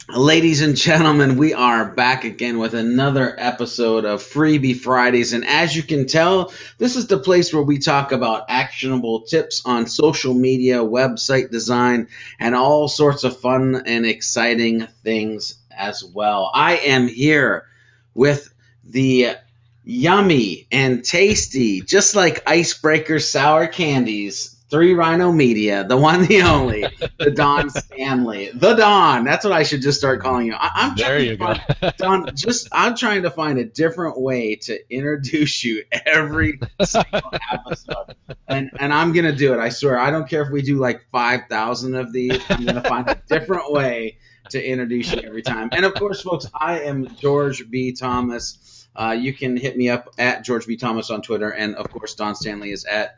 Ladies and gentlemen, we are back again with another episode of Freebie Fridays. And as you can tell, this is the place where we talk about actionable tips on social media, website design, and all sorts of fun and exciting things as well. I am here with the yummy and tasty, just like icebreaker sour candies. Three Rhino Media, the one, the only, the Don Stanley, the Don. That's what I should just start calling you. I'm There trying to you go. find Don. I'm trying to find a different way to introduce you every single episode, and I'm gonna do it. I swear. I don't care if we do like 5,000 of these. I'm gonna find a different way to introduce you every time. And of course, folks, I am George B. Thomas. You can hit me up at George B. Thomas on Twitter, and of course, Don Stanley is at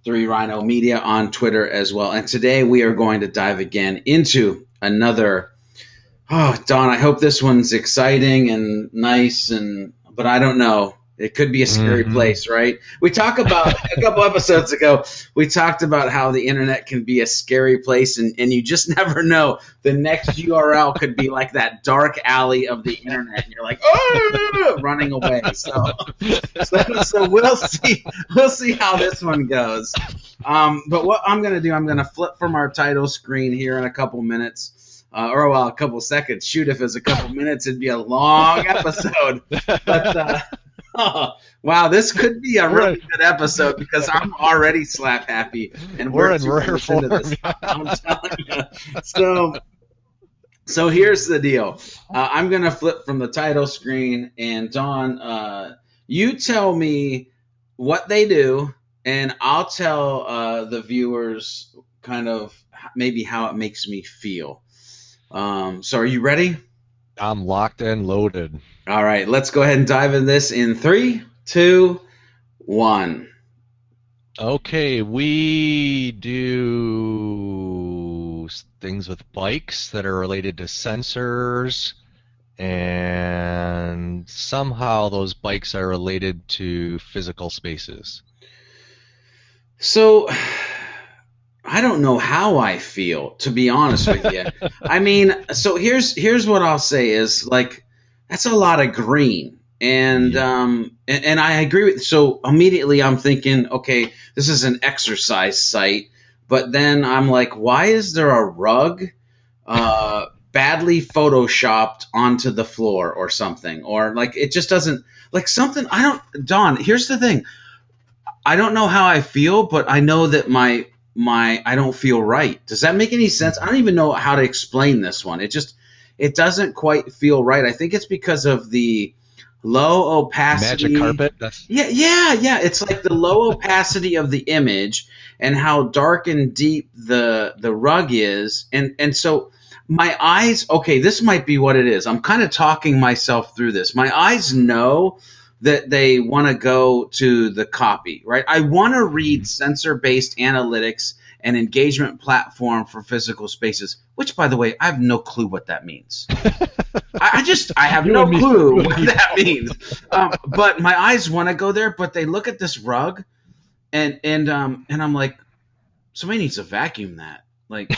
Three Rhino Media on Twitter as well. And today we are going to dive again into another. Oh, Don, I hope this one's exciting and nice, but I don't know. It could be a scary hmm place, right? We talked about a couple episodes ago. We talked about how the internet can be a scary place, and you just never know. The next URL could be like that dark alley of the internet, and you're like, oh, running away. So we'll see how this one goes. But what I'm gonna do, I'm gonna flip from our title screen here in a couple minutes, or well, a couple seconds. Shoot, if it's a couple minutes, it'd be a long episode. But oh, wow, this could be a we're really good episode because I'm already slap happy, and we're we're in 2 rare minutes into form. this. I'm telling you. So so here's the deal. I'm gonna flip from the title screen, and Dawn, you tell me what they do, and I'll tell the viewers kind of maybe how it makes me feel. So are you ready? I'm locked and loaded. All right, let's go ahead and dive in this in three, two, one. Okay, we do things with bikes that are related to sensors, and somehow those bikes are related to physical spaces. So I don't know how I feel, to be honest with you. I mean, so here's what I'll say is like that's a lot of green. And Yeah. and I agree with so immediately I'm thinking, okay, this is an exercise site, but then I'm like, why is there a rug badly photoshopped onto the floor or something? Or like it just doesn't like something I don't Don, here's the thing. I don't know how I feel, but I know that my I don't feel right. Does that make any sense? I don't even know how to explain this one. It doesn't quite feel right. I think it's because of the low Magic opacity. carpet? That's Yeah. It's like the low opacity of the image and how dark and deep the rug is, and so my eyes. Okay, this might be what it is. I'm kind of talking myself through this. My eyes know that they want to go to the copy, right? I want to read Mhm. sensor based analytics and engagement platform for physical spaces, which, by the way, I have no clue what that means. I have You no and me, clue you and what me that both. means. But my eyes want to go there, but they look at this rug and I'm like, somebody needs to vacuum that, like,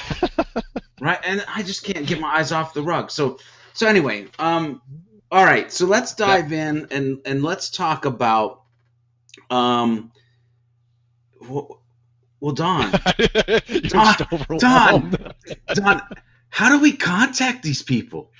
right? And I just can't get my eyes off the rug. So anyway, all right. So let's That dive in and let's talk about um. Well, Don, you're Don, just Don, overwhelmed. Don. How do we contact these people?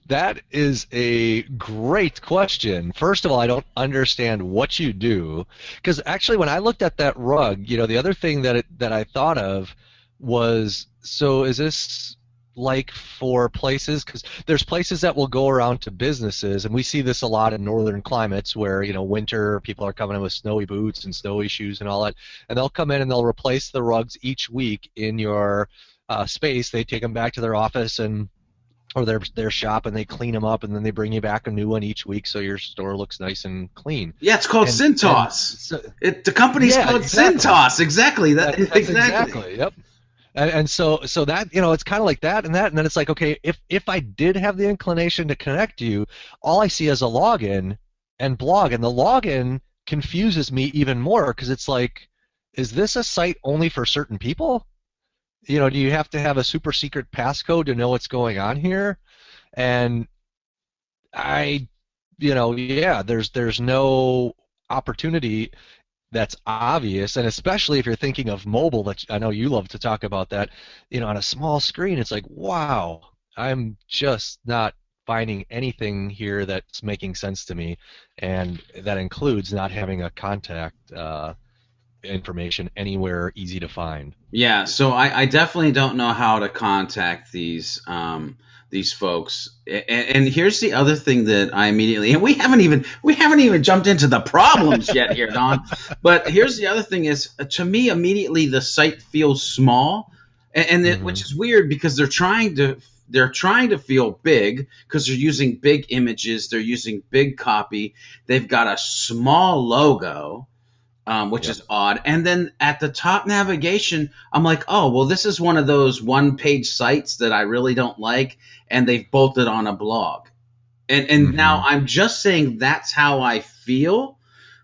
That is a great question. First of all, I don't understand what you do, because actually, when I looked at that rug, the other thing that I thought of was, so is this like for places? Because there's places that will go around to businesses, and we see this a lot in northern climates where, winter people are coming in with snowy boots and snowy shoes and all that, and they'll come in and they'll replace the rugs each week in your space. They take them back to their office and or their shop, and they clean them up, and then they bring you back a new one each week so your store looks nice and clean. Yeah, it's called And Cintas. so The company's yeah, called exactly. Cintas. Exactly. That's Exactly. exactly, yep. And so that, it's kind of like that, and then it's like, okay, if I did have the inclination to connect you, all I see is a login and blog, and the login confuses me even more because it's like, is this a site only for certain people? Do you have to have a super secret passcode to know what's going on here? And I, yeah, there's no opportunity that's obvious, and especially if you're thinking of mobile, that I know you love to talk about that, on a small screen, it's like, wow, I'm just not finding anything here that's making sense to me, and that includes not having a contact information anywhere easy to find. Yeah, so I definitely don't know how to contact these folks. And here's the other thing that I immediately, and we haven't even jumped into the problems yet here, Don. But here's the other thing is, to me immediately the site feels small, which Hmm. is weird because they're trying to feel big because they're using big images, they're using big copy, they've got a small logo, which Yep. is odd. And then at the top navigation, I'm like, oh, well, this is one of those one-page sites that I really don't like, and they've bolted on a blog. And now Hmm. I'm just saying that's how I feel,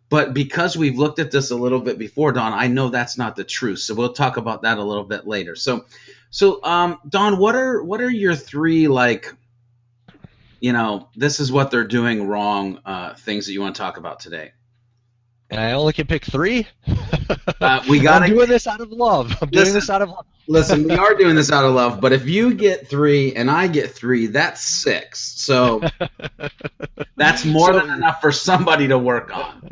but because we've looked at this a little bit before, Don, I know that's not the truth. So we'll talk about that a little bit later. So, Don, what are your three, like, this is what they're doing wrong, things that you want to talk about today? And I only can pick three. We And I'm gotta doing this out of love. I'm doing listen. this out of love. Listen, we are doing this out of love, but if you get three and I get three, that's six. So that's more than So, enough for somebody to work on.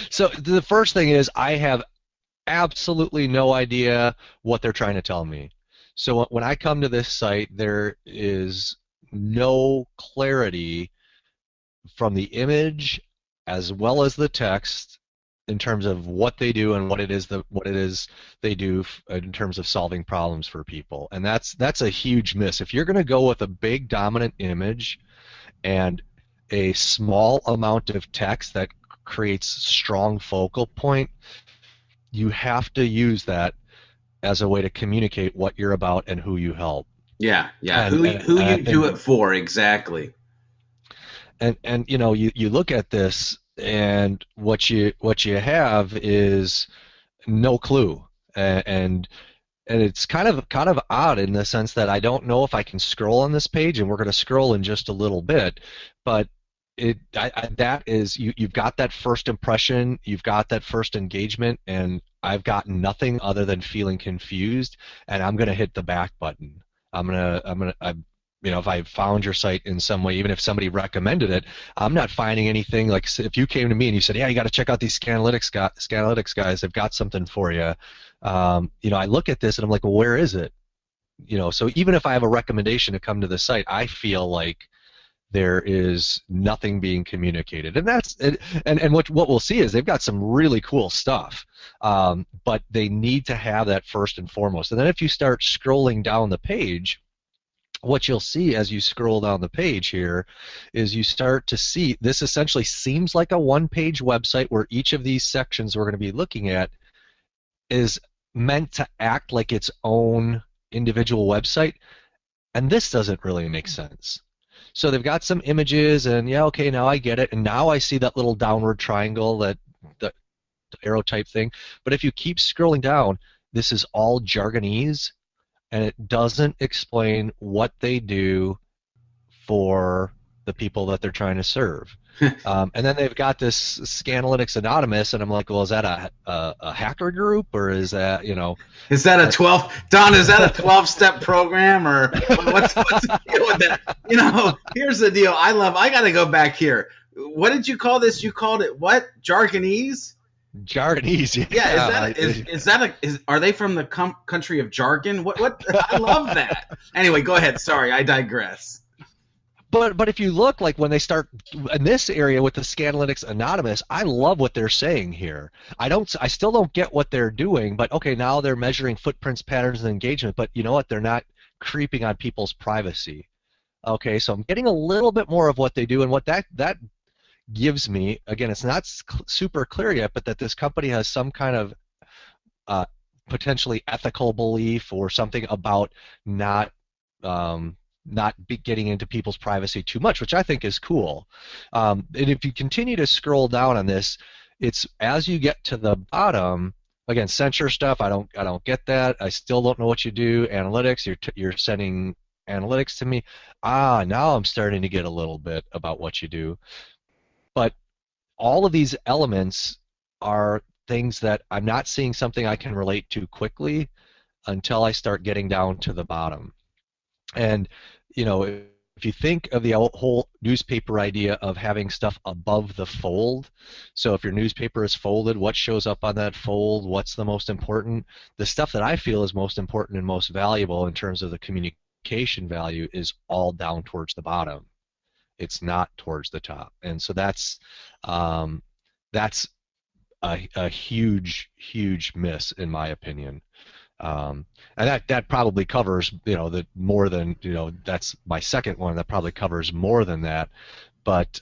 so the first thing is I have absolutely no idea what they're trying to tell me. So when I come to this site, there is no clarity from the image as well as the text in terms of what they do and what it is they do in terms of solving problems for people. And that's a huge miss. If you're going to go with a big dominant image and a small amount of text that creates strong focal point, you have to use that as a way to communicate what you're about and who you help. Yeah, yeah. And Who and, who and I you do think it for exactly? and you look at this and what you have is no clue. And it's kind of odd in the sense that I don't know if I can scroll on this page, and we're going to scroll in just a little bit, but that is you've got that first impression, you've got that first engagement, and I've got nothing other than feeling confused, and I'm going to hit the back button. If I found your site in some way, even if somebody recommended it, I'm not finding anything. Like if you came to me and you said, "Yeah, you got to check out these Scanalytics guys. They've got something for you." I look at this and I'm like, well, where is it? So even if I have a recommendation to come to the site, I feel like there is nothing being communicated, and what we'll see is they've got some really cool stuff, but they need to have that first and foremost. And then if you start scrolling down the page, what you'll see as you scroll down the page here is you start to see this essentially seems like a one-page website where each of these sections we're going to be looking at is meant to act like its own individual website, and this doesn't really make sense. So they've got some images, and yeah, okay, now I get it, and now I see that little downward triangle, that the arrow type thing. But if you keep scrolling down, this is all jargonese, and it doesn't explain what they do for the people that they're trying to serve. And then they've got this Scanalytics Anonymous, and I'm like, well, is that a hacker group, or is that, Is that a uh, 12, Don? Is that a 12-step program, or what's the deal with that? Here's the deal. I got to go back here. What did you call this? You called it what? Jargonese? jargonese? Yeah, is Yeah. that is that are they from the country of jargon? What I love that. Anyway, go ahead. Sorry, I digress. But if you look, like when they start in this area with the Scanalytics Anonymous, I love what they're saying here. I still don't get what they're doing, but okay, now they're measuring footprints, patterns, and engagement. But you know what? They're not creeping on people's privacy. Okay, so I'm getting a little bit more of what they do, and what that gives me, again, it's not super clear yet, but that this company has some kind of uh, potentially ethical belief or something about not getting into people's privacy too much, which I think is cool. And if you continue to scroll down on this, it's as you get to the bottom. Again, censure stuff. I don't get that. I still don't know what you do. Analytics. You're sending analytics to me. Ah, now I'm starting to get a little bit about what you do. But all of these elements are things that I'm not seeing something I can relate to quickly until I start getting down to the bottom. And, if you think of the whole newspaper idea of having stuff above the fold, so if your newspaper is folded, what shows up on that fold, what's the most important? The stuff that I feel is most important and most valuable in terms of the communication value is all down towards the bottom. It's not towards the top. And so um, that's a huge, huge miss in my opinion. And that probably covers, the more than, that's my second one that probably covers more than that. But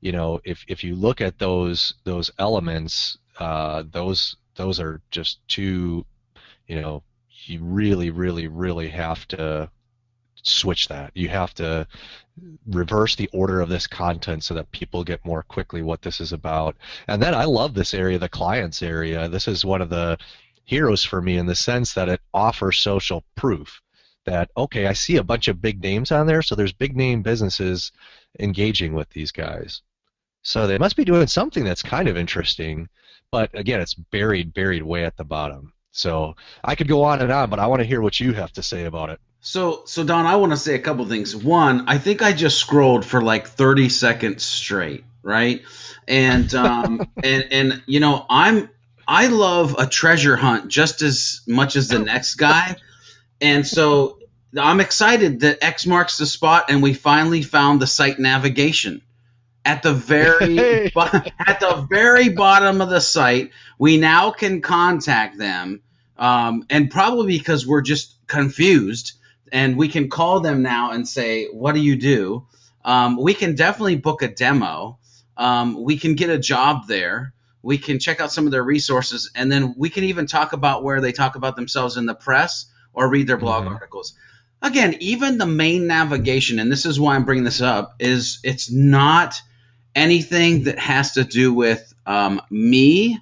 if you look at those elements, those are just two, you really, really, really have to switch that. You have to reverse the order of this content so that people get more quickly what this is about. And then I love this area, the clients area. This is one of the heroes for me in the sense that it offers social proof that, okay, I see a bunch of big names on there, so there's big name businesses engaging with these guys. So they must be doing something that's kind of interesting, but again, it's buried way at the bottom. So I could go on and on, but I want to hear what you have to say about it. So Don, I want to say a couple things. One, I think I just scrolled for like 30 seconds straight, right? And I love a treasure hunt just as much as the next guy, and so I'm excited that X marks the spot, and we finally found the site navigation at the at the very bottom of the site. We now can contact them, and probably because we're just confused. And we can call them now and say, what do you do? We can definitely book a demo. We can get a job there. We can check out some of their resources. And then we can even talk about where they talk about themselves in the press or read their blog articles. Again, even the main navigation, and this is why I'm bringing this up, is it's not anything that has to do with me.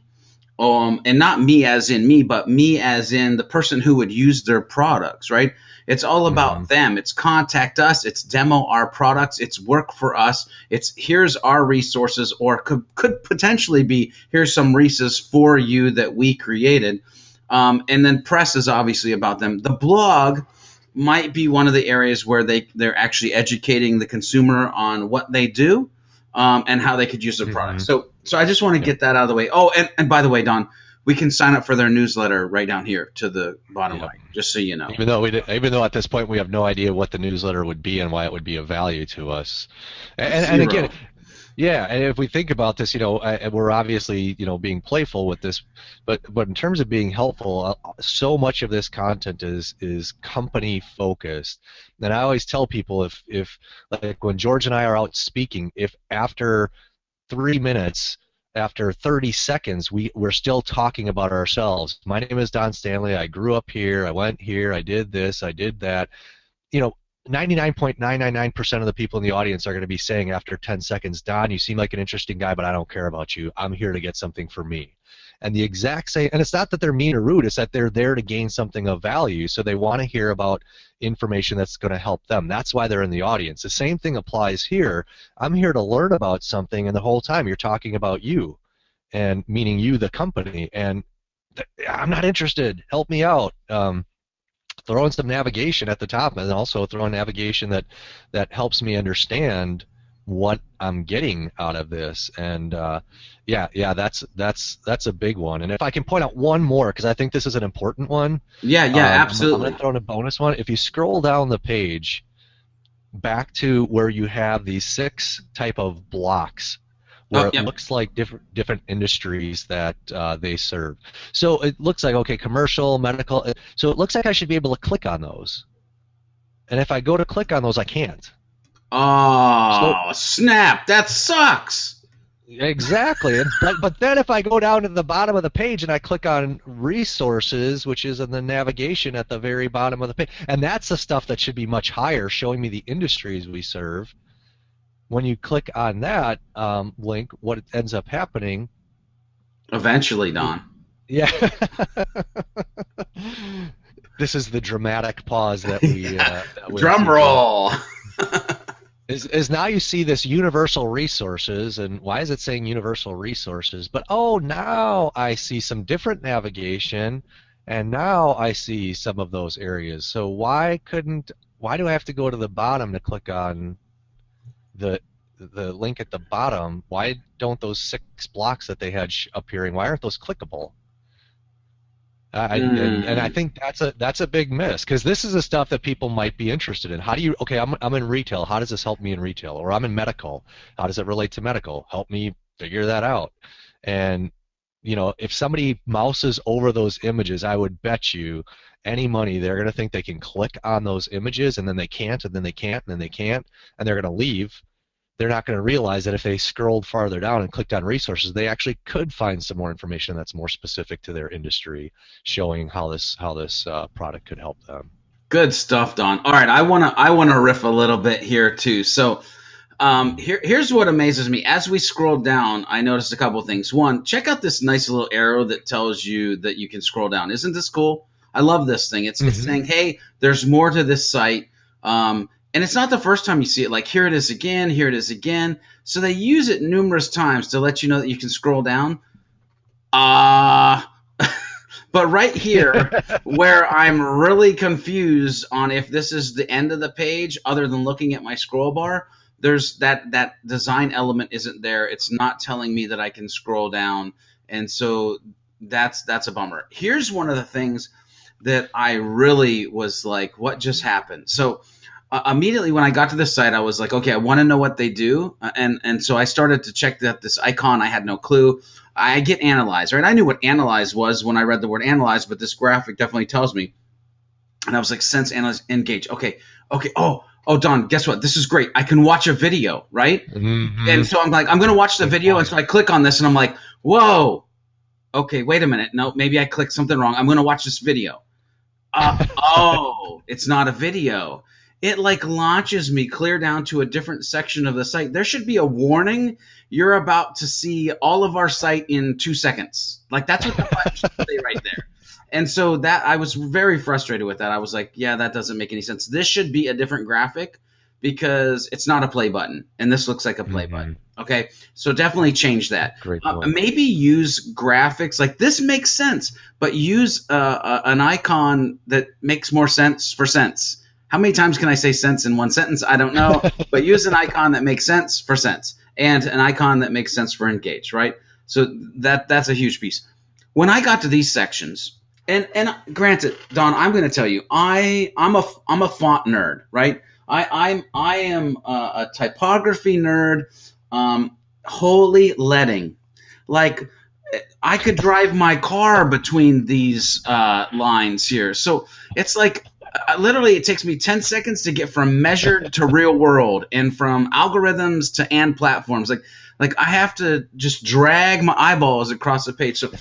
And not me as in me, but me as in the person who would use their products, right? It's all about them. It's contact us. It's demo our products. It's work for us. It's here's our resources, or could potentially be here's some resources for you that we created. And then press is obviously about them. The blog might be one of the areas where they're actually educating the consumer on what they do. And how they could use their product. So I just want to get that out of the way. Oh, and by the way, Don, we can sign up for their newsletter right down here to the bottom line, just so you know. Even though at this point we have no idea what the newsletter would be and why it would be of value to us. And again, yeah, and if we think about this, we're obviously, being playful with this, but in terms of being helpful, so much of this content is company focused. And I always tell people if like when George and I are out speaking, if after 3 minutes, after 30 seconds, we're still talking about ourselves. My name is Don Stanley. I grew up here. I went here. I did this. I did that. 99.999% of the people in the audience are going to be saying after 10 seconds, Don, you seem like an interesting guy, but I don't care about you. I'm here to get something for me. And the exact same, and it's not that they're mean or rude, it's that they're there to gain something of value, so they want to hear about information that's going to help them. That's why they're in the audience. The same thing applies here. I'm here to learn about something, and the whole time you're talking about you, and meaning you, the company, and I'm not interested. Help me out. Throw in some navigation at the top, and also throw in navigation that helps me understand what I'm getting out of this. And that's a big one. And if I can point out one more, because I think this is an important one. Absolutely. I'm going to throw in a bonus one. If you scroll down the page back to where you have these 6 type of blocks, where it looks like different industries that they serve. So it looks like, okay, commercial, medical. So it looks like I should be able to click on those. And if I go to click on those, I can't. Oh, snap. That sucks. Exactly. But then if I go down to the bottom of the page and I click on resources, which is in the navigation at the very bottom of the page, and that's the stuff that should be much higher, showing me the industries we serve. When you click on that link, what ends up happening? Eventually, Don. Yeah. this is the dramatic pause that we Yeah. that we Drum keep going. roll. Is now you see this universal resources, and why is it saying universal resources? But oh, now I see some different navigation, and now I see some of those areas. So why do I have to go to the bottom to click on the link at the bottom? Why don't those 6 blocks that they had appearing, why aren't those clickable? And I Mm. think that's a big miss, because this is the stuff that people might be interested in. How do you, okay, I'm in retail. How does this help me in retail? Or I'm in medical. How does it relate to medical? Help me figure that out. And if somebody mouses over those images, I would bet you any money they're going to think they can click on those images, and then they can't, and then they can't, and then they can't, and they're going to leave. They're not going to realize that if they scrolled farther down and clicked on resources, they actually could find some more information that's more specific to their industry, showing how this product could help them. Good stuff, Don. All right, I wanna riff a little bit here too. So here's what amazes me. As we scroll down, I noticed a couple of things. One, check out this nice little arrow that tells you that you can scroll down. Isn't this cool? I love this thing. It's saying, hey, there's more to this site. And it's not the first time you see it. Like, here it is again, here it is again. So they use it numerous times to let you know that you can scroll down. But right here, where I'm really confused on if this is the end of the page, other than looking at my scroll bar, there's that design element isn't there. It's not telling me that I can scroll down, and so that's a bummer. Here's one of the things that I really was like, what just happened? So immediately when I got to this site, I was like, okay, I want to know what they do, and so I started to check that this icon. I had no clue. I get analyze, right? I knew what analyze was when I read the word analyze, but this graphic definitely tells me. And I was like, sense, analyze, engage. Okay. Oh, Don, guess what? This is great. I can watch a video, right? Mm-hmm. And so I'm like, I'm going to watch the video. And so I click on this and I'm like, whoa. Okay, wait a minute. No, maybe I clicked something wrong. I'm going to watch this video. It's not a video. It like launches me clear down to a different section of the site. There should be a warning. You're about to see all of our site in 2 seconds. Like, that's what the button should say right there. And so that I was very frustrated with that. I was like, yeah, that doesn't make any sense. This should be a different graphic because it's not a play button, and this looks like a play button. Okay, so definitely change that. Great point. Maybe use graphics like this makes sense, but use an icon that makes more sense for sense. How many times can I say sense in one sentence? I don't know, but use an icon that makes sense for sense, and an icon that makes sense for engage, right? So that's a huge piece. When I got to these sections, and granted, Don, I'm going to tell you, I'm a font nerd, right? I am a typography nerd. Holy letting, like I could drive my car between these lines here. So it's like literally it takes me 10 seconds to get from measured to real world, and from algorithms to and platforms. Like I have to just drag my eyeballs across the page. So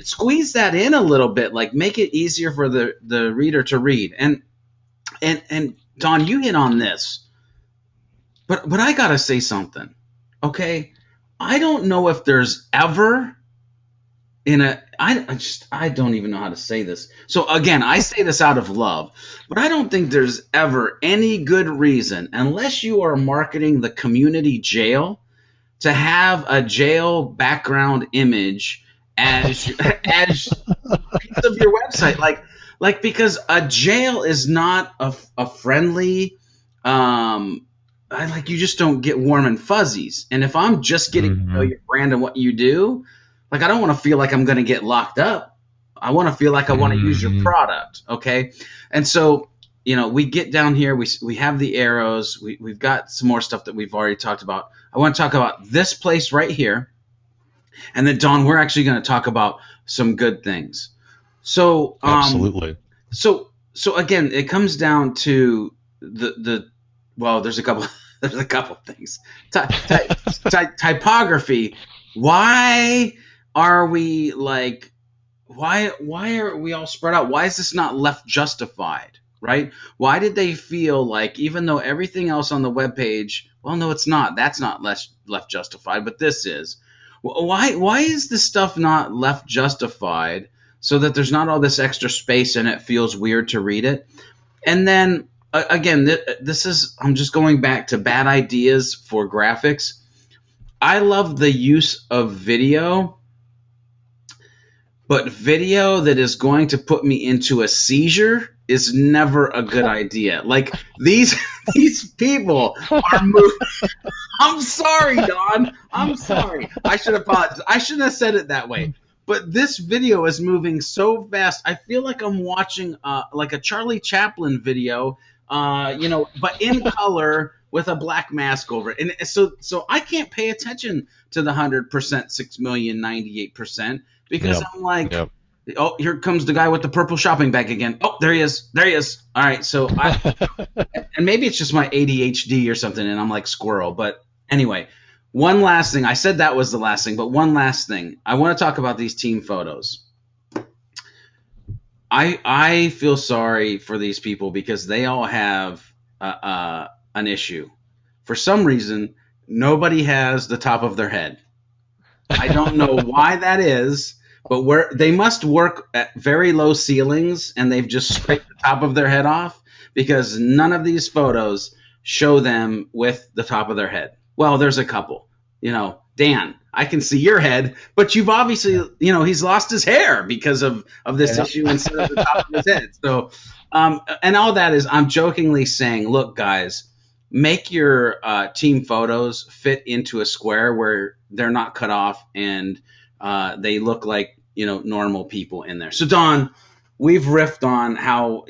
squeeze that in a little bit, like make it easier for the reader to read. And Don, you hit on this, but I gotta say something, okay? I don't know if there's ever I don't even know how to say this. So again, I say this out of love, but I don't think there's ever any good reason, unless you are marketing the community jail, to have a jail background image as as a piece of your website. Like because a jail is not a friendly you just don't get warm and fuzzies. And if I'm just getting to know your brand and what you do, like I don't want to feel like I'm going to get locked up. I want to feel like I want to use your product, okay? And so, we get down here, we have the arrows, we've got some more stuff that we've already talked about. I want to talk about this place right here. And then Don, we're actually going to talk about some good things. So absolutely. So again, it comes down to well, there's a couple things. Typography. Why are we like? Why are we all spread out? Why is this not left justified? Right? Why did they feel like, even though everything else on the webpage, well, no, it's not. That's not left justified, but this is. Why is this stuff not left justified? so that there's not all this extra space and it feels weird to read it. And then again, this is, I'm just going back to bad ideas for graphics. I love the use of video, but video that is going to put me into a seizure is never a good idea. Like these these people are moving. I'm sorry, Don. I'm sorry. I should apologize. I shouldn't have said it that way. But this video is moving so fast. I feel like I'm watching like a Charlie Chaplin video, but in color with a black mask over it. And so I can't pay attention to the 100%, 6,098%, because Yep. I'm like, Yep. oh, here comes the guy with the purple shopping bag again. Oh, there he is. There he is. All right. So and maybe it's just my ADHD or something, and I'm like squirrel. But anyway, one last thing. I said that was the last thing, but one last thing. I want to talk about these team photos. I feel sorry for these people because they all have an issue. For some reason, nobody has the top of their head. I don't know why that is, but where they must work at very low ceilings and they've just scraped the top of their head off, because none of these photos show them with the top of their head. Well, there's a couple. Dan, I can see your head, but you've obviously, he's lost his hair because of this issue instead of the top of his head. So, and all that is, I'm jokingly saying, look, guys, make your team photos fit into a square where they're not cut off and they look like, normal people in there. So, Don, we've riffed on how,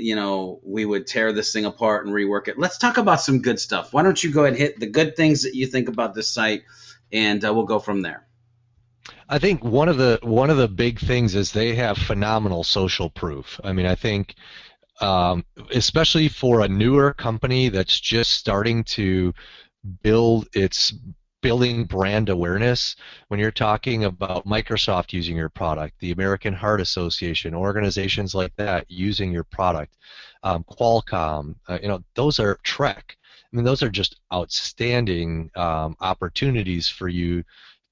we would tear this thing apart and rework it. Let's talk about some good stuff. Why don't you go ahead and hit the good things that you think about this site, and we'll go from there. I think one of the big things is they have phenomenal social proof. I mean, I think especially for a newer company that's just starting to building brand awareness, when you're talking about Microsoft using your product, the American Heart Association, organizations like that using your product, Qualcomm, those are Trek. I mean, those are just outstanding opportunities for you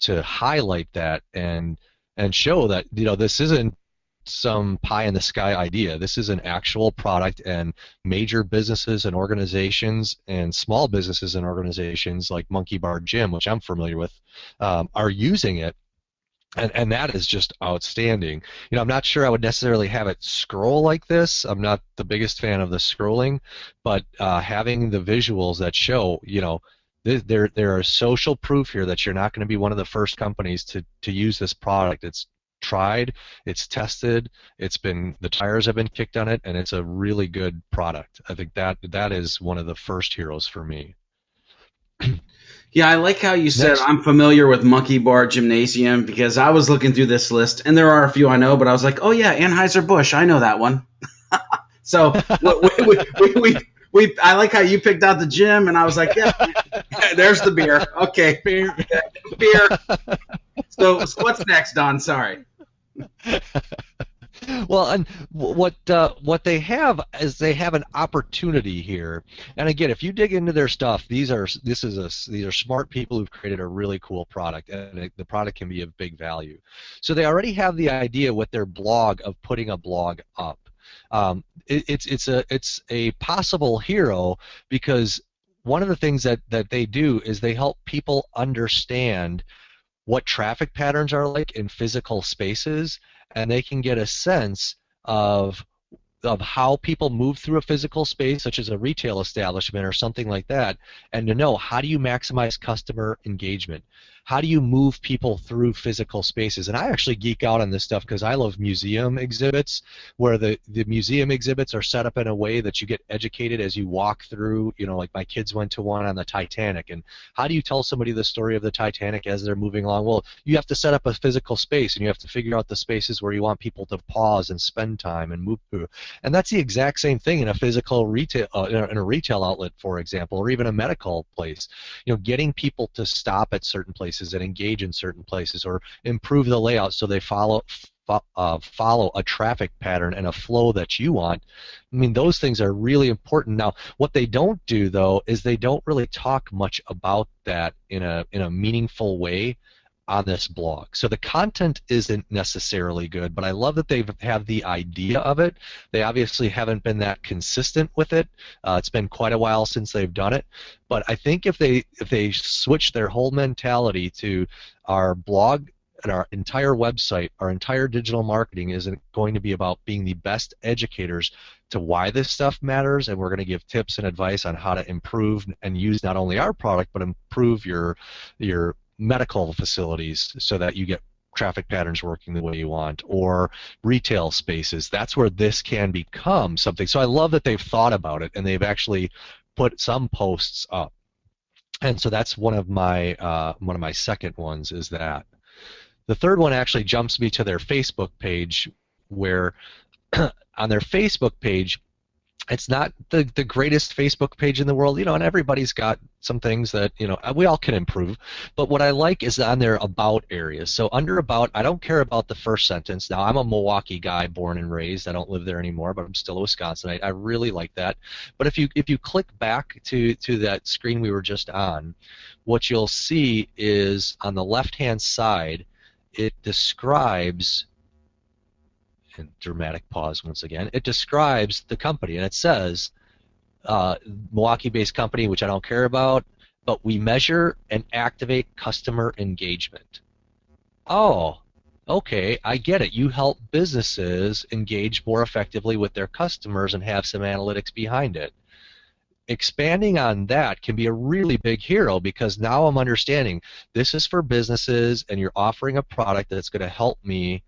to highlight that and show that this isn't some pie in the sky idea. This is an actual product, and major businesses and organizations and small businesses and organizations like Monkey Bar Gym, which I'm familiar with, are using it. And that is just outstanding. I'm not sure I would necessarily have it scroll like this. I'm not the biggest fan of the scrolling, but having the visuals that show, there are social proof here that you're not going to be one of the first companies to use this product. It's tried, it's tested, the tires have been kicked on it, and it's a really good product. I think that is one of the first heroes for me. Yeah, I like how you said I'm familiar with Monkey Bar Gymnasium, because I was looking through this list, and there are a few I know, but I was like, oh yeah, Anheuser-Busch, I know that one. So I like how you picked out the gym, and I was like, yeah, there's the beer. Okay, beer. So what's next, Don? Sorry. Well, and what they have is they have an opportunity here. And again, if you dig into their stuff, these are smart people who've created a really cool product, and the product can be of big value. So they already have the idea with their blog of putting a blog up. It's a possible hero, because one of the things that they do is they help people understand what traffic patterns are like in physical spaces, and they can get a sense of how people move through a physical space, such as a retail establishment or something like that, and to know, how do you maximize customer engagement? How do you move people through physical spaces? And I actually geek out on this stuff because I love museum exhibits, where the museum exhibits are set up in a way that you get educated as you walk through. Like my kids went to one on the Titanic, and how do you tell somebody the story of the Titanic as they're moving along? Well, you have to set up a physical space, and you have to figure out the spaces where you want people to pause and spend time and move through. And that's the exact same thing in a physical retail, in a retail outlet, for example, or even a medical place. Getting people to stop at certain places and engage in certain places, or improve the layout so they follow a traffic pattern and a flow that you want. I mean, those things are really important. Now, what they don't do, though, is they don't really talk much about that in a meaningful way on this blog. So the content isn't necessarily good, but I love that they have the idea of it. They obviously haven't been that consistent with it. It's been quite a while since they've done it, but I think if they switch their whole mentality to our blog and our entire website, our entire digital marketing isn't going to be about being the best educators to why this stuff matters, and we're going to give tips and advice on how to improve and use not only our product but improve your medical facilities so that you get traffic patterns working the way you want, or retail spaces. That's where this can become something. So I love that they've thought about it and they've actually put some posts up. And so that's one of my second ones is that. The third one actually jumps me to their Facebook page, where on their Facebook page, it's not the greatest Facebook page in the world, and everybody's got some things that, we all can improve. But what I like is on their about areas. So under about, I don't care about the first sentence. Now, I'm a Milwaukee guy, born and raised. I don't live there anymore, but I'm still a Wisconsinite. I really like that. But if you click back to that screen we were just on, what you'll see is on the left-hand side, it describes, and dramatic pause once again, it describes the company, and it says Milwaukee-based company, which I don't care about, but we measure and activate customer engagement. Oh, okay, I get it. You help businesses engage more effectively with their customers and have some analytics behind it. Expanding on that can be a really big hero, because now I'm understanding this is for businesses and you're offering a product that's going to help me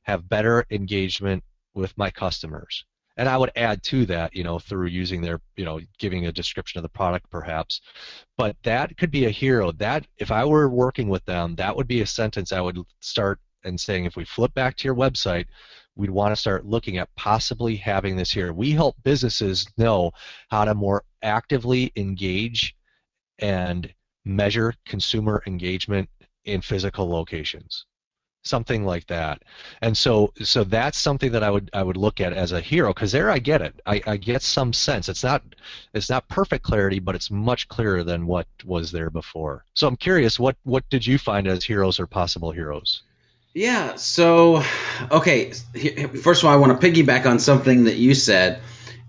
have better engagement with my customers. And I would add to that, through using their, giving a description of the product perhaps. But that could be a hero. That, if I were working with them, that would be a sentence I would start and saying, if we flip back to your website, we'd want to start looking at possibly having this here. We help businesses know how to more actively engage and measure consumer engagement in physical locations. Something like that. And so that's something that I would look at as a hero, because there I get it. I get some sense. It's not perfect clarity, but it's much clearer than what was there before. So I'm curious, what did you find as heroes or possible heroes? Yeah, so, okay, first of all, I want to piggyback on something that you said,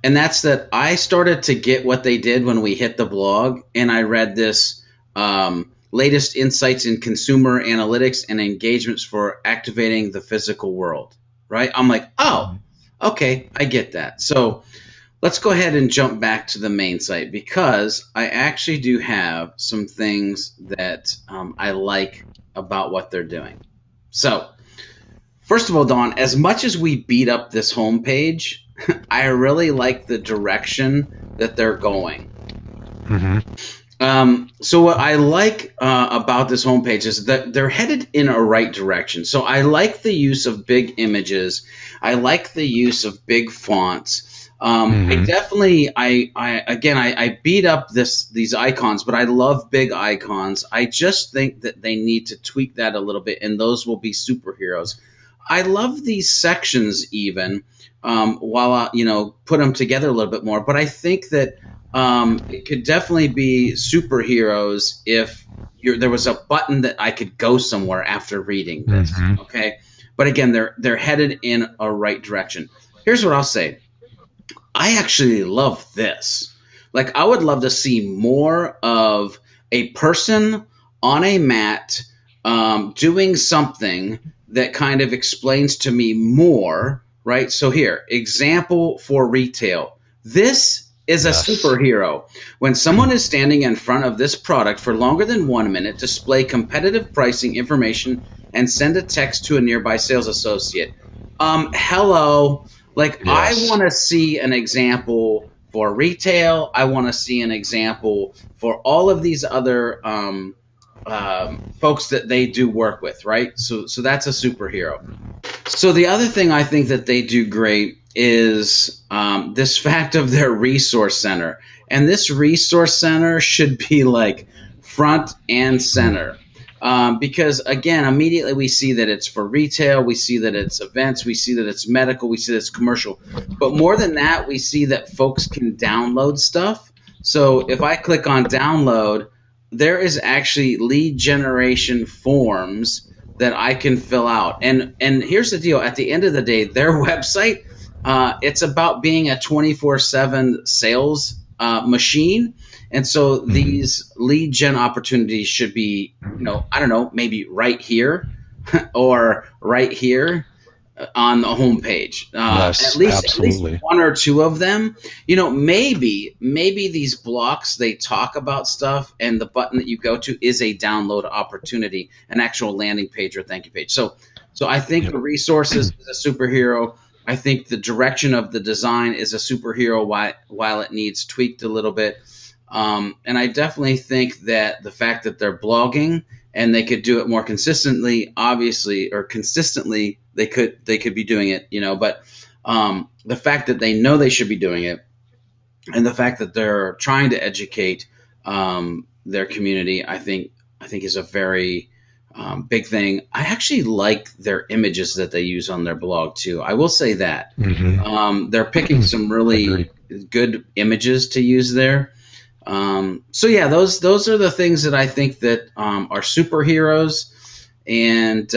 and that's that I started to get what they did when we hit the blog, and I read this latest insights in consumer analytics and engagements for activating the physical world, right? I'm like, oh, okay, I get that. So let's go ahead and jump back to the main site, because I actually do have some things that I like about what they're doing. So, first of all, Dawn, as much as we beat up this homepage, I really like the direction that they're going. Mm-hmm. So what I like about this homepage is that they're headed in a right direction. So I like the use of big images. I like the use of big fonts. I definitely, I beat up these icons, but I love big icons. I just think that they need to tweak that a little bit, and those will be superheroes. I love these sections even, while I, put them together a little bit more. But I think that it could definitely be superheroes if there was a button that I could go somewhere after reading this. Okay, but again, they're headed in a right direction. Here's what I'll say. I actually love this. Like, I would love to see more of a person on a mat doing something that kind of explains to me more, right? So here, example for retail. This is a superhero. When someone is standing in front of this product for longer than 1 minute, display competitive pricing information and send a text to a nearby sales associate. Hello. Like, yes. I want to see an example for retail. I want to see an example for all of these other folks that they do work with, right? So that's a superhero. So the other thing I think that they do great is this fact of their resource center. And this resource center should be like front and center. Because, again, immediately we see that it's for retail, we see that it's events, we see that it's medical, we see that it's commercial. But more than that, we see that folks can download stuff. So if I click on download, there is actually lead generation forms that I can fill out. And here's the deal: at the end of the day, their website, it's about being a 24/7 sales machine. And so Hmm. these lead gen opportunities should be, I don't know, maybe right here or right here on the homepage. At Yes, least absolutely. one or two of them. Maybe these blocks they talk about stuff, and the button that you go to is a download opportunity, an actual landing page or thank you page. So I think Yep. the resources is a superhero. I think the direction of the design is a superhero while it needs tweaked a little bit. And I definitely think that the fact that they're blogging and they could do it more consistently, obviously, or consistently, they could be doing it, But the fact that they know they should be doing it, and the fact that they're trying to educate their community, I think is a very big thing. I actually like their images that they use on their blog too. I will say that Hmm. they're picking some really Agreed. good images to use there. So yeah, those are the things that I think that are superheroes, and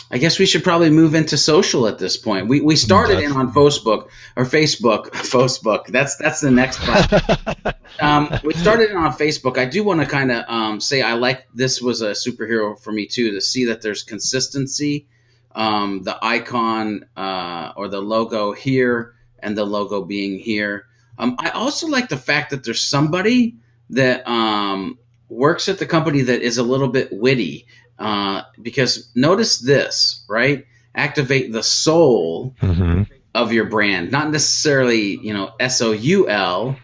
I guess we should probably move into social at this point. We started in Def- on Facebook. That's the next platform. We started in on Facebook. I do want to kind of say I like this was a superhero for me too to see that there's consistency. The icon or the logo here and the logo being here. I also like the fact that there's somebody that works at the company that is a little bit witty. Because notice this, right? Activate the soul hmm of your brand, not necessarily SOUL,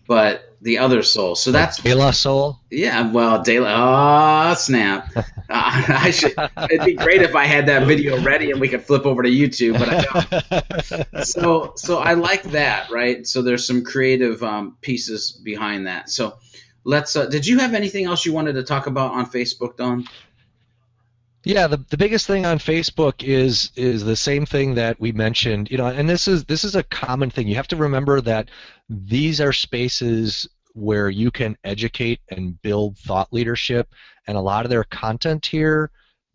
but the other soul. So Like that's De La Soul. yeah. Well, daylight. Oh snap! I should. It'd be great if I had that video ready and we could flip over to YouTube, but I don't. So I like that, right? So there's some creative pieces behind that. So let's. Did you have anything else you wanted to talk about on Facebook, Don? Yeah, the biggest thing on Facebook is the same thing that we mentioned, and this is a common thing. You have to remember that these are spaces where you can educate and build thought leadership, and a lot of their content here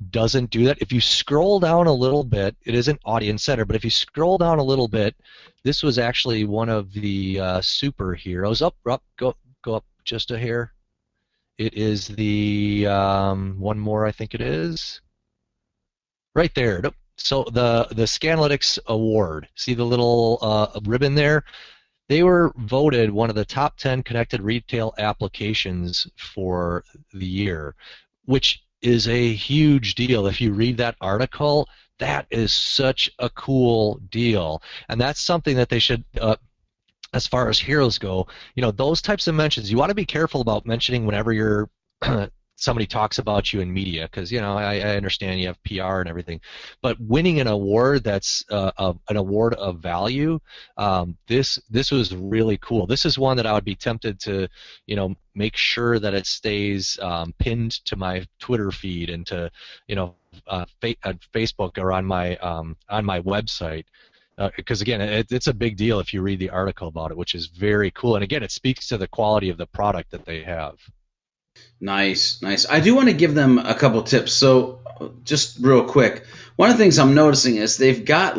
doesn't do that. If you scroll down a little bit, it isn't audience center, but if you scroll down a little bit, this was actually one of the superheroes. Go up just a hair. It is the one more, I think it is. Right there. Nope. So the Scanalytics award. See the little ribbon there? They were voted one of the top 10 connected retail applications for the year, which is a huge deal. If you read that article, that is such a cool deal, and that's something that they should. As far as heroes go, those types of mentions, you want to be careful about mentioning whenever you're somebody talks about you in media, because I understand you have PR and everything, but winning an award that's an award of value, this was really cool. This is one that I would be tempted to make sure that it stays pinned to my Twitter feed and to Facebook or on my website, because again, it's a big deal if you read the article about it, which is very cool. And again, it speaks to the quality of the product that they have. Nice, nice. I do want to give them a couple tips. So, just real quick, one of the things I'm noticing is they've got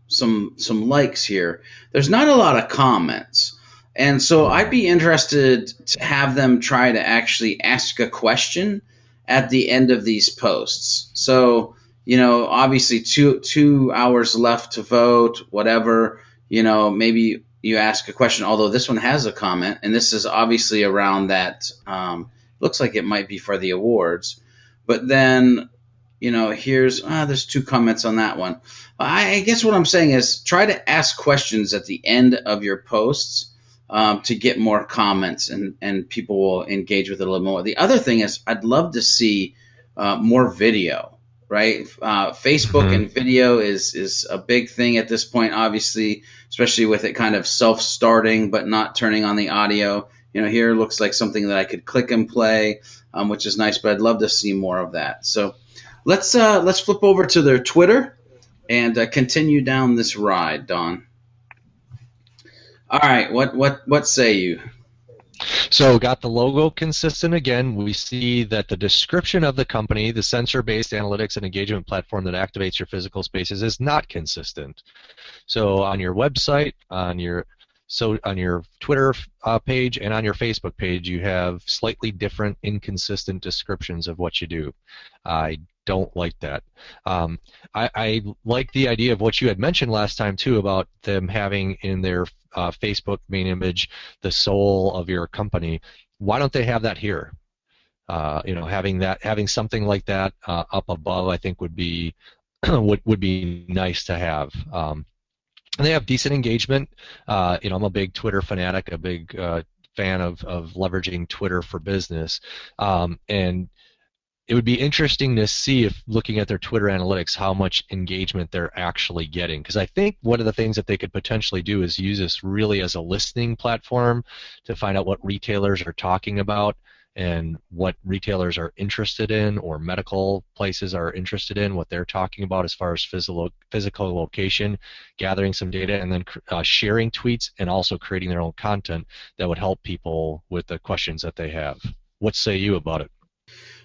some likes here. There's not a lot of comments, and so I'd be interested to have them try to actually ask a question at the end of these posts. So obviously 2 hours left to vote, whatever. Maybe you ask a question. Although this one has a comment, and this is obviously around that. Looks like it might be for the awards, but then here's there's two comments on that one. I guess what I'm saying is try to ask questions at the end of your posts to get more comments, and people will engage with it a little more. The other thing is I'd love to see more video, right? Facebook Hmm. and video is a big thing at this point, obviously, especially with it kind of self-starting but not turning on the audio. Here looks like something that I could click and play, which is nice, but I'd love to see more of that. So let's flip over to their Twitter and continue down this ride, Don. All right, what say you? So got the logo consistent again. We see that the description of the company, the sensor-based analytics and engagement platform that activates your physical spaces, is not consistent. So on your website, on your Twitter page, and on your Facebook page, you have slightly different, inconsistent descriptions of what you do. I don't like that. I like the idea of what you had mentioned last time too about them having in their Facebook main image the soul of your company. Why don't they have that here? Having something like that up above, I think would be would be nice to have. They have decent engagement. I'm a big Twitter fanatic, a big fan of leveraging Twitter for business, and it would be interesting to see if looking at their Twitter analytics how much engagement they're actually getting. Because I think one of the things that they could potentially do is use this really as a listening platform to find out what retailers are talking about and what retailers are interested in, or medical places are interested in, what they're talking about as far as physical location, gathering some data, and then sharing tweets and also creating their own content that would help people with the questions that they have. What say you about it?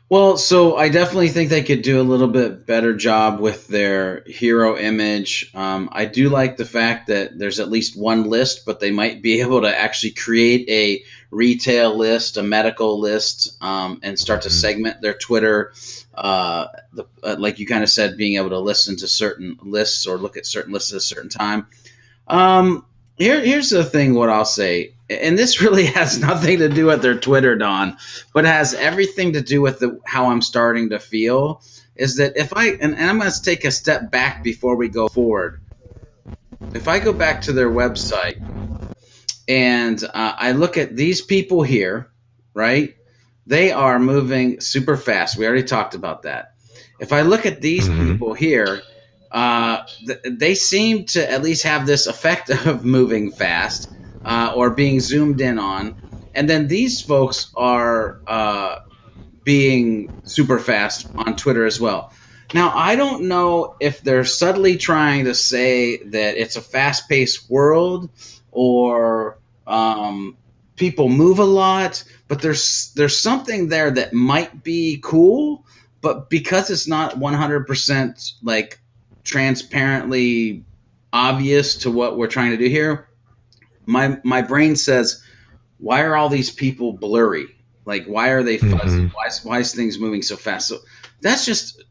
Well, so I definitely think they could do a little bit better job with their hero image. I do like the fact that there's at least one list, but they might be able to actually create a retail list, a medical list, and start to segment their Twitter. Like you kind of said, being able to listen to certain lists or look at certain lists at a certain time. Here's the thing, what I'll say, and this really has nothing to do with their Twitter, Don, but has everything to do with how I'm starting to feel, is that if and I'm going to take a step back before we go forward. If I go back to their website and I look at these people here, right, they are moving super fast. We already talked about that. If I look at these people here, they seem to at least have this effect of moving fast or being zoomed in on. And then these folks are being super fast on Twitter as well. Now, I don't know if they're subtly trying to say that it's a fast-paced world or people move a lot, but there's something there that might be cool, but because it's not 100% like transparently obvious to what we're trying to do here, my brain says, why are all these people blurry? Like, why are they fuzzy? Why is things moving so fast? So that's just,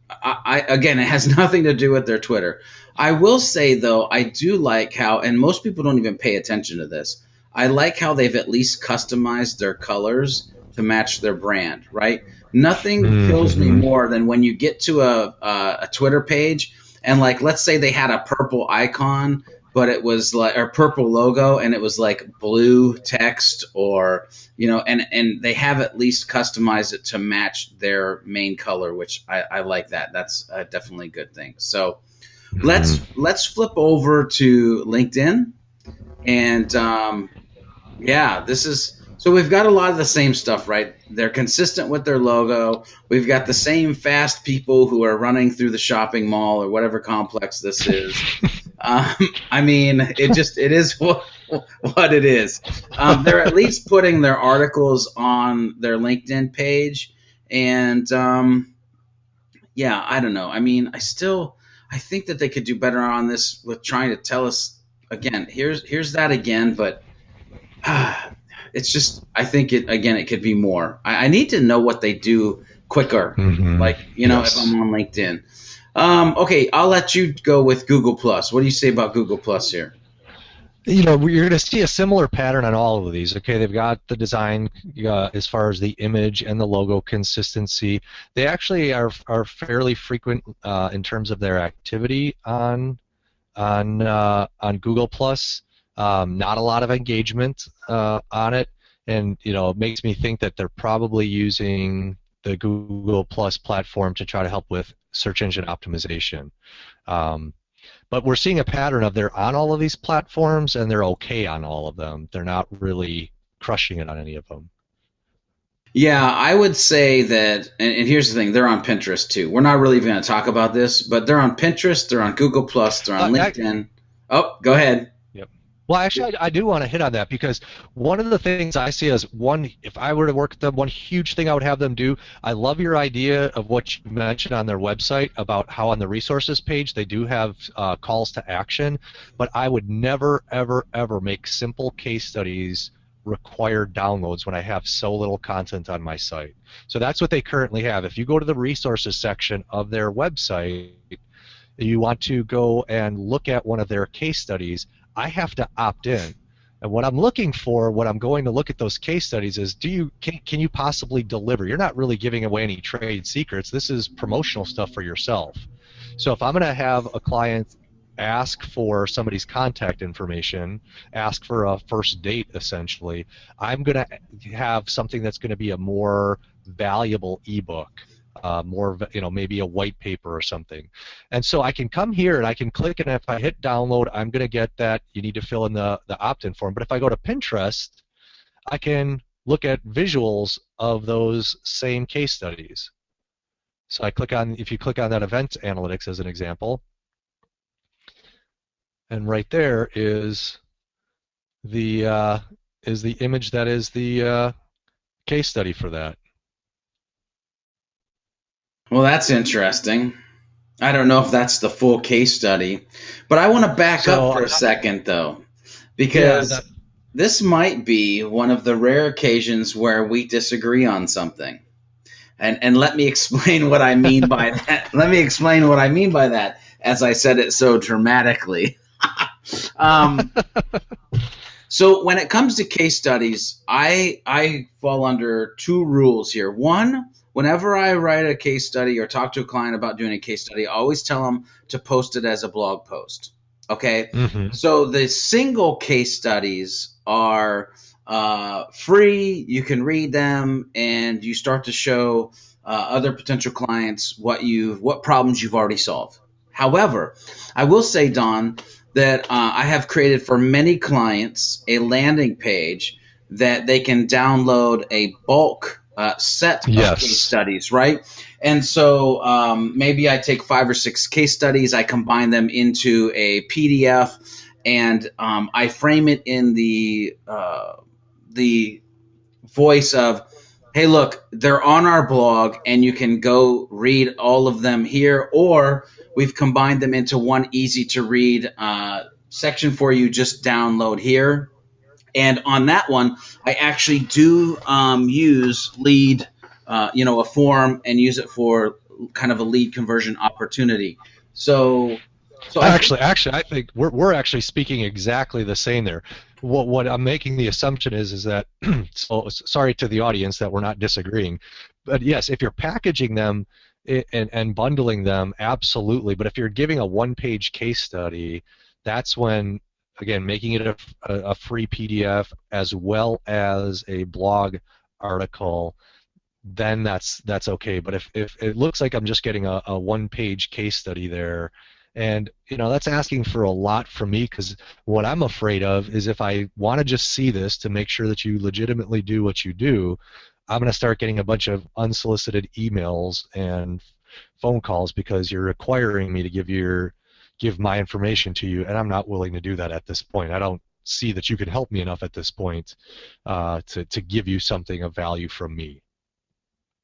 again, it has nothing to do with their Twitter. I will say, though, I do like how, and most people don't even pay attention to this, I like how they've at least customized their colors to match their brand, right? Nothing kills me more than when you get to a Twitter page and, like, let's say they had a purple icon, but it was like a purple logo and it was like blue text, or and they have at least customized it to match their main color, which I like that. That's definitely a good thing. So let's flip over to LinkedIn, and yeah, this is. So we've got a lot of the same stuff, right? They're consistent with their logo. We've got the same fast people who are running through the shopping mall or whatever complex this is. I mean, it is what it is. They're at least putting their articles on their LinkedIn page, and yeah, I don't know. I mean, I think that they could do better on this with trying to tell us again. Here's that again, but it's just, I think it could be more. I need to know what they do quicker, like if I'm on LinkedIn. Okay, I'll let you go with Google Plus. What do you say about Google Plus here? You're going to see a similar pattern on all of these. Okay, they've got the design as far as the image and the logo consistency. They actually are fairly frequent in terms of their activity on Google Plus. Not a lot of engagement on it, and it makes me think that they're probably using the Google Plus platform to try to help with search engine optimization. But we're seeing a pattern of they're on all of these platforms and they're okay on all of them. They're not really crushing it on any of them. Yeah, I would say that, and here's the thing, they're on Pinterest too. We're not really even going to talk about this, but they're on Pinterest, they're on Google Plus, they're on LinkedIn. Oh, go ahead. Yep. Well, actually, I do want to hit on that because one of the things I see as one, if I were to work with them, one huge thing I would have them do. I love your idea of what you mentioned on their website about how on the resources page they do have calls to action, but I would never, ever, ever make simple case studies required downloads when I have so little content on my site. So that's what they currently have. If you go to the resources section of their website, you want to go and look at one of their case studies, I have to opt in. And what I'm looking for, what I'm going to look at those case studies is, can you possibly deliver? You're not really giving away any trade secrets. This is promotional stuff for yourself. So if I'm going to have a client ask for somebody's contact information, ask for a first date essentially, I'm going to have something that's going to be a more valuable ebook. More, maybe a white paper or something. And so I can come here and I can click, and if I hit download, I'm going to get that. You need to fill in the opt-in form. But if I go to Pinterest, I can look at visuals of those same case studies. So if you click on that event analytics as an example, and right there is the image that is the case study for that. Well, that's interesting. I don't know if that's the full case study, but I want to back up for a second, though, because this might be one of the rare occasions where we disagree on something. And let me explain what I mean by that. Let me explain what I mean by that, as I said it so dramatically. So when it comes to case studies, I fall under two rules here. One, whenever I write a case study or talk to a client about doing a case study, I always tell them to post it as a blog post. Okay? Mm-hmm. So the single case studies are free. You can read them, and you start to show other potential clients what problems you've already solved. However, I will say, Don, that I have created for many clients a landing page that they can download a bulk set of case studies, right? And so maybe I take 5 or 6 case studies, I combine them into a PDF, and I frame it in the voice of, hey, look, they're on our blog, and you can go read all of them here, or we've combined them into one easy-to-read section for you. Just download here. And on that one, I actually do use lead, a form, and use it for kind of a lead conversion opportunity. So actually, I think we're actually speaking exactly the same there. What I'm making the assumption is that, so sorry to the audience that we're not disagreeing, but yes, if you're packaging them and bundling them, absolutely. But if you're giving a one-page case study, that's when, again, making it a free PDF as well as a blog article, then that's okay. But if it looks like I'm just getting a one-page case study there, and that's asking for a lot from me, because what I'm afraid of is if I want to just see this to make sure that you legitimately do what you do, I'm going to start getting a bunch of unsolicited emails and phone calls because you're requiring me to give my information to you, and I'm not willing to do that at this point. I don't see that you can help me enough at this point to give you something of value from me.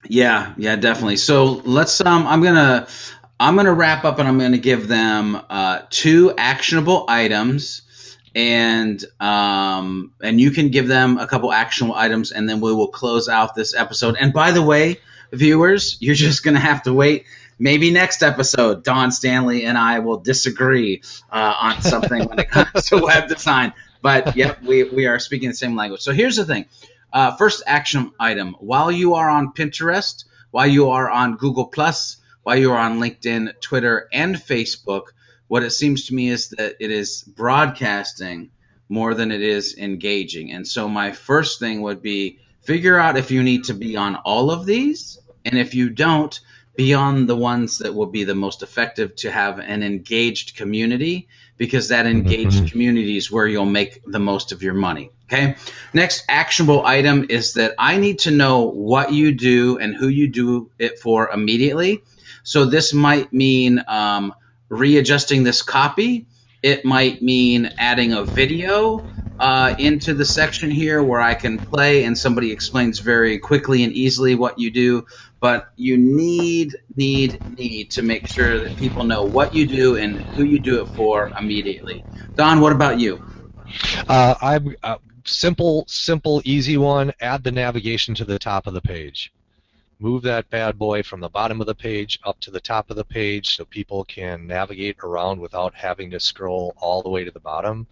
Yeah, definitely. So let's I'm gonna wrap up, and I'm gonna give them 2 actionable items, and you can give them a couple actionable items, and then we will close out this episode. And by the way, viewers, you're just gonna have to wait. Maybe next episode, Don Stanley and I will disagree on something when it comes to web design. But yep, we are speaking the same language. So here's the thing. First action item: while you are on Pinterest, while you are on Google+, while you are on LinkedIn, Twitter, and Facebook, what it seems to me is that it is broadcasting more than it is engaging. And so my first thing would be, figure out if you need to be on all of these, and if you don't, be on the ones that will be the most effective to have an engaged community, because that engaged community is where you'll make the most of your money. Okay. Next actionable item is that I need to know what you do and who you do it for immediately. So this might mean readjusting this copy. It might mean adding a video into the section here where I can play and somebody explains very quickly and easily what you do. But you need to make sure that people know what you do and who you do it for immediately. Don, what about you? I'm simple, easy one. Add the navigation to the top of the page. Move that bad boy from the bottom of the page up to the top of the page so people can navigate around without having to scroll all the way to the bottom.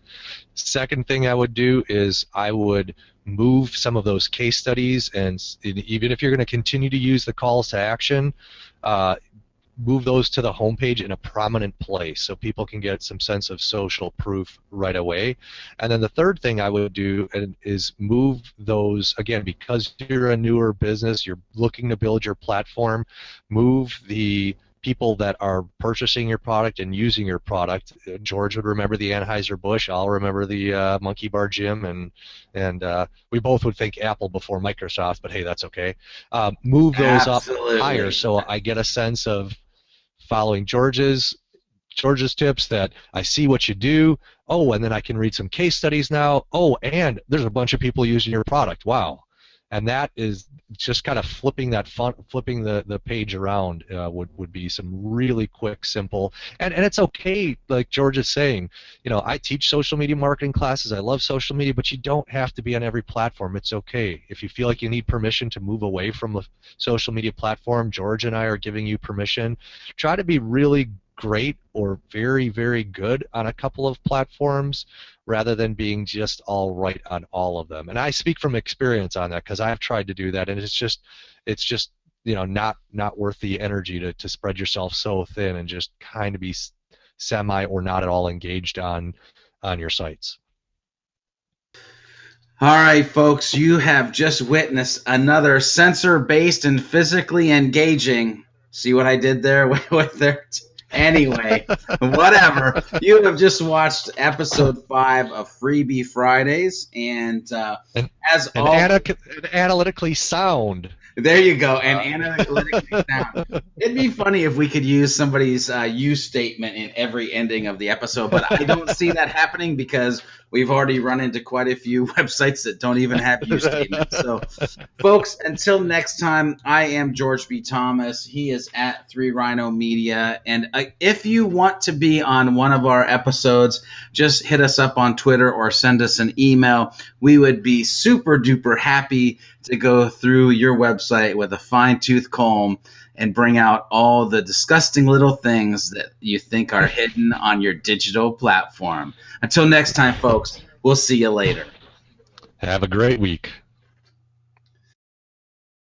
Second thing I would do is I would move some of those case studies, and even if you're going to continue to use the calls to action, move those to the homepage in a prominent place so people can get some sense of social proof right away. And then the third thing I would do is move those, again, because you're a newer business, you're looking to build your platform, move the people that are purchasing your product and using your product. George would remember the Anheuser-Busch. I'll remember the Monkey Bar Gym, and we both would think Apple before Microsoft, but hey, that's okay. Move those Absolutely. up higher so I get a sense of following George's tips, that I see what you do. Oh, and then I can read some case studies now. Oh, and there's a bunch of people using your product. Wow. And that is just kind of flipping the page around would be some really quick, simple, and it's okay, like George is saying, I teach social media marketing classes. I love social media, but you don't have to be on every platform. It's okay. If you feel like you need permission to move away from a social media platform, George and I are giving you permission. Try to be really great or very, very good on a couple of platforms rather than being just all right on all of them. And I speak from experience on that because I've tried to do that, and it's just not worth the energy to spread yourself so thin and just kind of be semi or not at all engaged on your sites. All right, folks, you have just witnessed another sensor-based and physically engaging. See what I did there with their anyway, whatever. You have just watched episode 5 of Freebie Fridays, and as always, analytically sound. There you go, and analytically sound. It'd be funny if we could use somebody's use statement in every ending of the episode, but I don't see that happening because we've already run into quite a few websites that don't even have use statements. So, folks, until next time, I am George B. Thomas. He is at 3 Rhino Media, and if you want to be on one of our episodes, just hit us up on Twitter or send us an email. We would be super duper happy to go through your website with a fine-tooth comb and bring out all the disgusting little things that you think are hidden on your digital platform. Until next time, folks, we'll see you later. Have a great week.